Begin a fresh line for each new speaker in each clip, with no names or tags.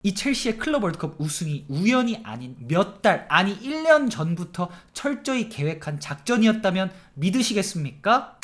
이 첼시의 클럽 월드컵 우승이 우연이 아닌 몇 달, 아니 1년 전부터 철저히 계획한 작전이었다면 믿으시겠습니까?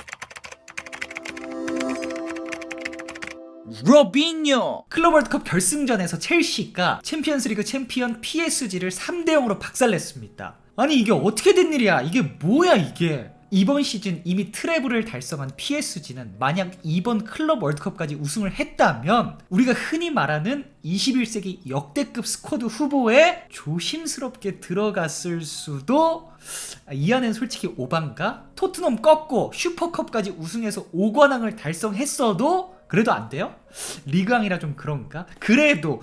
로빈요! 클럽 월드컵 결승전에서 첼시가 챔피언스리그 챔피언 PSG를 3대0으로 박살냈습니다. 아니 이게 어떻게 된 일이야? 이게 뭐야 이게? 이번 시즌 이미 트래블을 달성한 PSG는 만약 이번 클럽 월드컵까지 우승을 했다면 우리가 흔히 말하는 21세기 역대급 스쿼드 후보에 조심스럽게 들어갔을 수도. 이 안엔 솔직히 오반가? 토트넘 꺾고 슈퍼컵까지 우승해서 5관왕을 달성했어도 그래도 안 돼요? 리그왕이라 좀 그런가? 그래도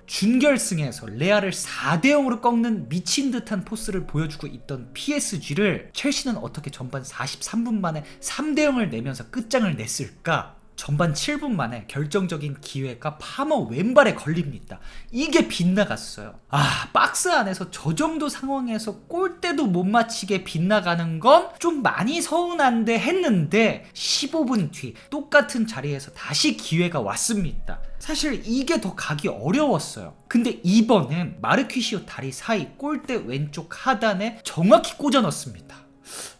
준결승에서 레알을 4대0으로 꺾는 미친 듯한 포스를 보여주고 있던 PSG를 첼시는 어떻게 전반 43분 만에 3대0을 내면서 끝장을 냈을까? 전반 7분 만에 결정적인 기회가 파머 왼발에 걸립니다. 이게 빗나갔어요. 박스 안에서 저 정도 상황에서 골대도 못 맞히게 빗나가는 건 좀 많이 서운한데 했는데 15분 뒤 똑같은 자리에서 다시 기회가 왔습니다. 사실 이게 더 가기 어려웠어요. 근데 이번엔 마르퀴시오 다리 사이 골대 왼쪽 하단에 정확히 꽂아 넣습니다.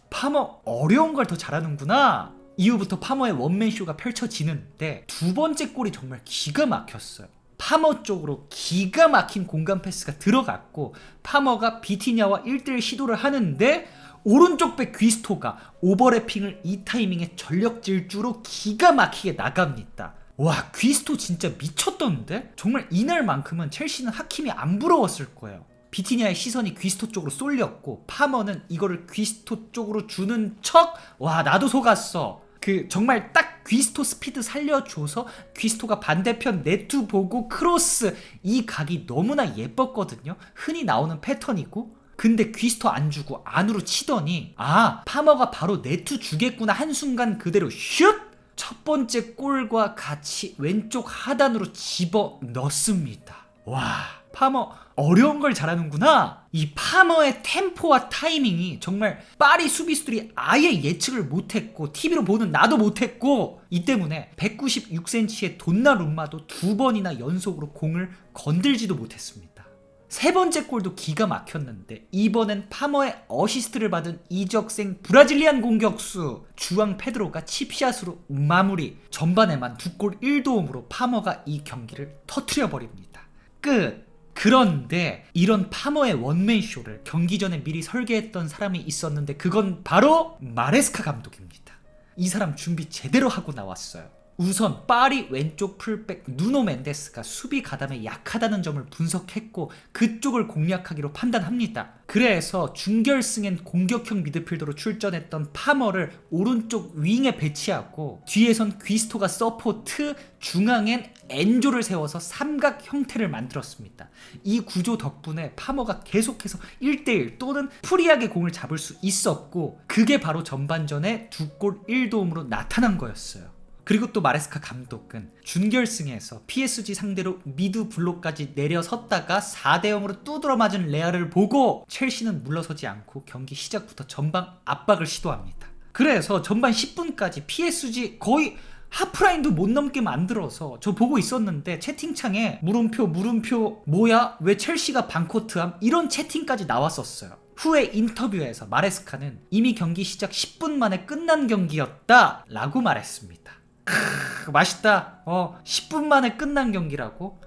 파머 어려운 걸 더 잘하는구나. 이후부터 파머의 원맨쇼가 펼쳐지는데 두 번째 골이 정말 기가 막혔어요. 파머 쪽으로 기가 막힌 공간 패스가 들어갔고 파머가 비티냐와 1대1 시도를 하는데 오른쪽 백 귀스토가 오버래핑을 이 타이밍에 전력 질주로 기가 막히게 나갑니다. 와, 귀스토 진짜 미쳤던데? 정말 이날만큼은 첼시는 하킴이 안 부러웠을 거예요. 비티냐의 시선이 귀스토 쪽으로 쏠렸고 파머는 이거를 귀스토 쪽으로 주는 척, 와 나도 속았어. 정말 딱 귀스토 스피드 살려줘서 귀스토가 반대편 네트 보고 크로스, 이 각이 너무나 예뻤거든요. 흔히 나오는 패턴이고. 근데 귀스토 안 주고 안으로 치더니 파머가 바로 네트 주겠구나 한순간 그대로 슛! 첫 번째 골과 같이 왼쪽 하단으로 집어 넣습니다. 와, 파머 어려운 걸 잘하는구나. 이 파머의 템포와 타이밍이 정말 파리 수비수들이 아예 예측을 못했고 TV로 보는 나도 못했고, 이 때문에 196cm의 돈나룸마도 2번이나 연속으로 공을 건들지도 못했습니다. 세 번째 골도 기가 막혔는데 이번엔 파머의 어시스트를 받은 이적생 브라질리안 공격수 주앙 페드로가 칩샷으로 마무리. 전반에만 2골 1도움으로 파머가 이 경기를 터트려버립니다. 끝. 그런데 이런 파머의 원맨쇼를 경기 전에 미리 설계했던 사람이 있었는데 그건 바로 마레스카 감독입니다. 이 사람 준비 제대로 하고 나왔어요. 우선 파리 왼쪽 풀백 누노 멘데스가 수비 가담에 약하다는 점을 분석했고 그쪽을 공략하기로 판단합니다. 그래서 준결승엔 공격형 미드필더로 출전했던 파머를 오른쪽 윙에 배치하고 뒤에선 귀스토가 서포트, 중앙엔 엔조를 세워서 삼각 형태를 만들었습니다. 이 구조 덕분에 파머가 계속해서 1대1 또는 프리하게 공을 잡을 수 있었고 그게 바로 전반전에 2골 1도움으로 나타난 거였어요. 그리고 또 마레스카 감독은 준결승에서 PSG 상대로 미드 블록까지 내려섰다가 4대0으로 두드러 맞은 레알을 보고 첼시는 물러서지 않고 경기 시작부터 전방 압박을 시도합니다. 그래서 전반 10분까지 PSG 거의 하프라인도 못 넘게 만들어서 저 보고 있었는데 채팅창에 물음표 뭐야? 왜 첼시가 반코트함? 이런 채팅까지 나왔었어요. 후에 인터뷰에서 마레스카는 이미 경기 시작 10분 만에 끝난 경기였다 라고 말했습니다. 맛있다. 10분 만에 끝난 경기라고?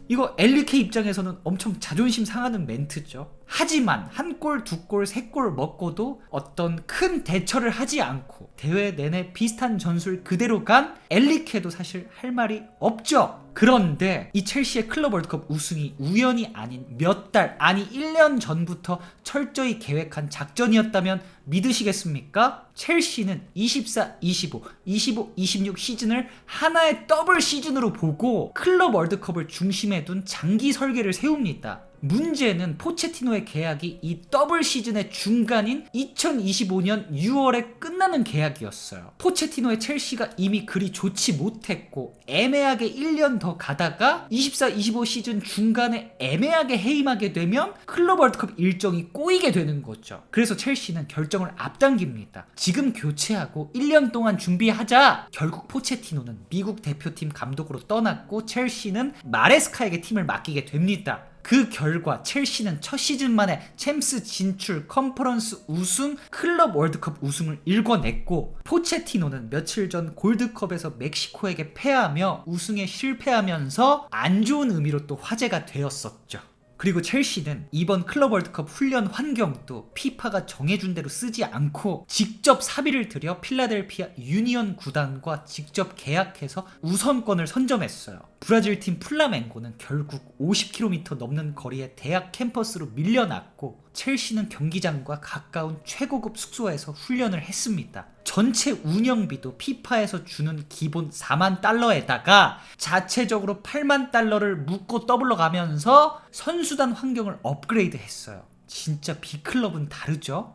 이거 LK 입장에서는 엄청 자존심 상하는 멘트죠. 하지만 한 골, 두 골, 세 골 먹고도 어떤 큰 대처를 하지 않고 대회 내내 비슷한 전술 그대로 간 엘리케도 사실 할 말이 없죠. 그런데 이 첼시의 클럽 월드컵 우승이 우연이 아닌 몇 달, 아니 1년 전부터 철저히 계획한 작전이었다면 믿으시겠습니까? 첼시는 24-25, 25-26 시즌을 하나의 더블 시즌으로 보고 클럽 월드컵을 중심에 둔 장기 설계를 세웁니다. 문제는 포체티노의 계약이 이 더블 시즌의 중간인 2025년 6월에 끝나는 계약이었어요. 포체티노의 첼시가 이미 그리 좋지 못했고 애매하게 1년 더 가다가 24-25 시즌 중간에 애매하게 해임하게 되면 클럽 월드컵 일정이 꼬이게 되는 거죠. 그래서 첼시는 결정을 앞당깁니다. 지금 교체하고 1년 동안 준비하자. 결국 포체티노는 미국 대표팀 감독으로 떠났고 첼시는 마레스카에게 팀을 맡기게 됩니다. 그 결과 첼시는 첫 시즌 만에 챔스 진출, 컨퍼런스 우승, 클럽 월드컵 우승을 일궈냈고 포체티노는 며칠 전 골드컵에서 멕시코에게 패하며 우승에 실패하면서 안 좋은 의미로 또 화제가 되었었죠. 그리고 첼시는 이번 클럽 월드컵 훈련 환경도 피파가 정해준 대로 쓰지 않고 직접 사비를 들여 필라델피아 유니언 구단과 직접 계약해서 우선권을 선점했어요. 브라질 팀 플라멩고는 결국 50km 넘는 거리의 대학 캠퍼스로 밀려났고 첼시는 경기장과 가까운 최고급 숙소에서 훈련을 했습니다. 전체 운영비도 피파에서 주는 기본 4만 달러에다가 자체적으로 8만 달러를 묶고 더블러 가면서 선수단 환경을 업그레이드 했어요. 진짜 B클럽은 다르죠?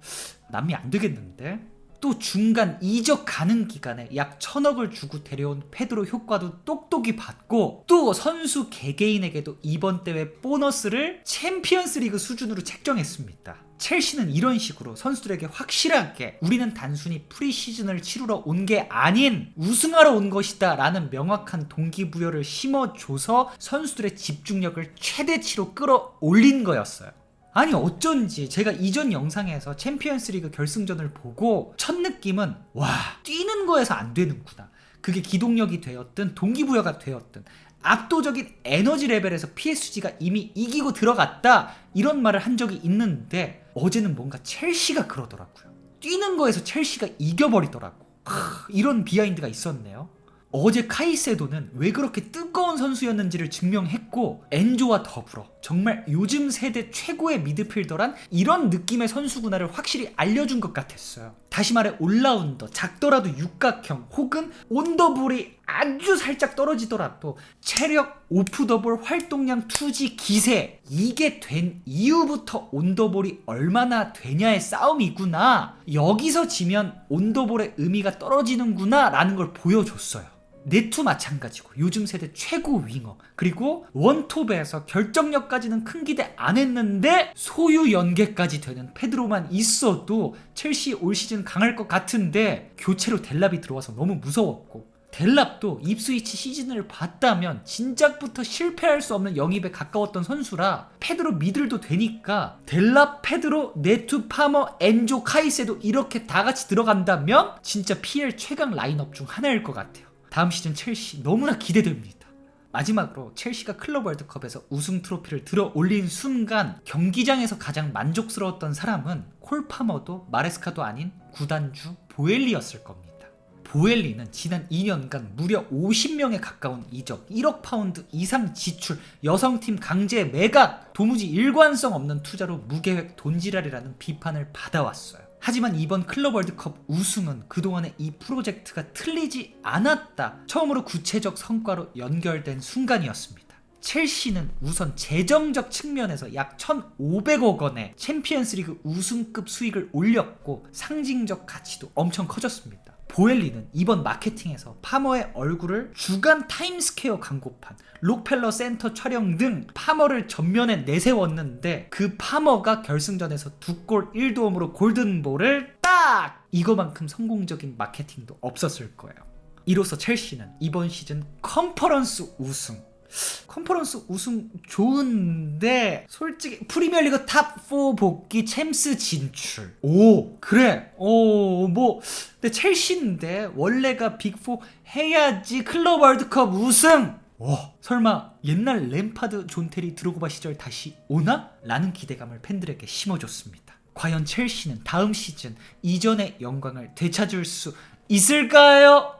남이 안 되겠는데? 또 중간 이적 가능 기간에 약 1,000억을 주고 데려온 페드로 효과도 똑똑히 받고 또 선수 개개인에게도 이번 대회 보너스를 챔피언스 리그 수준으로 책정했습니다. 첼시는 이런 식으로 선수들에게 확실하게 우리는 단순히 프리시즌을 치르러 온 게 아닌 우승하러 온 것이다 라는 명확한 동기부여를 심어줘서 선수들의 집중력을 최대치로 끌어올린 거였어요. 아니 어쩐지 제가 이전 영상에서 챔피언스리그 결승전을 보고 첫 느낌은 와, 뛰는 거에서 안 되는구나. 그게 기동력이 되었든 동기부여가 되었든 압도적인 에너지 레벨에서 PSG가 이미 이기고 들어갔다 이런 말을 한 적이 있는데 어제는 뭔가 첼시가 그러더라고요. 뛰는 거에서 첼시가 이겨버리더라고. 이런 비하인드가 있었네요. 어제 카이세도는 왜 그렇게 뜨거운 선수였는지를 증명했고 엔조와 더불어 정말 요즘 세대 최고의 미드필더란 이런 느낌의 선수구나를 확실히 알려준 것 같았어요. 다시 말해 올라운더, 작더라도 육각형 혹은 온더볼이 아주 살짝 떨어지더라도 체력, 오프더볼, 활동량, 투지, 기세 이게 된 이후부터 온더볼이 얼마나 되냐의 싸움이구나. 여기서 지면 온더볼의 의미가 떨어지는구나 라는 걸 보여줬어요. 네투 마찬가지고 요즘 세대 최고 윙어 그리고 원톱에서 결정력까지는 큰 기대 안 했는데 소유 연계까지 되는 페드로만 있어도 첼시 올 시즌 강할 것 같은데 교체로 델랍이 들어와서 너무 무서웠고 델랍도 입스위치 시즌을 봤다면 진작부터 실패할 수 없는 영입에 가까웠던 선수라 페드로 미들도 되니까 델랍, 페드로, 네투, 파머, 엔조, 카이세도 이렇게 다 같이 들어간다면 진짜 PL 최강 라인업 중 하나일 것 같아요. 다음 시즌 첼시 너무나 기대됩니다. 마지막으로 첼시가 클럽 월드컵에서 우승 트로피를 들어 올린 순간 경기장에서 가장 만족스러웠던 사람은 콜 파머도 마레스카도 아닌 구단주 보엘리였을 겁니다. 보엘리는 지난 2년간 무려 50명에 가까운 이적, 1억 파운드 이상 지출, 여성팀 강제 매각, 도무지 일관성 없는 투자로 무계획 돈지랄이라는 비판을 받아왔어요. 하지만 이번 클럽 월드컵 우승은 그동안의 이 프로젝트가 틀리지 않았다. 처음으로 구체적 성과로 연결된 순간이었습니다. 첼시는 우선 재정적 측면에서 약 1,500억 원의 챔피언스리그 우승급 수익을 올렸고 상징적 가치도 엄청 커졌습니다. 보엘리는 이번 마케팅에서 파머의 얼굴을 주간 타임스퀘어 광고판, 록펠러 센터 촬영 등 파머를 전면에 내세웠는데 그 파머가 결승전에서 2골 1도움으로 골든볼을 딱! 이거만큼 성공적인 마케팅도 없었을 거예요. 이로써 첼시는 이번 시즌 컨퍼런스 우승 좋은데 솔직히 프리미어리그 탑4 복귀 챔스 진출 오 그래 뭐 근데 첼시인데 원래가 빅4 해야지 클럽 월드컵 우승 설마 옛날 램파드, 존 테리, 드로그바 시절 다시 오나? 라는 기대감을 팬들에게 심어줬습니다. 과연 첼시는 다음 시즌 이전의 영광을 되찾을 수 있을까요?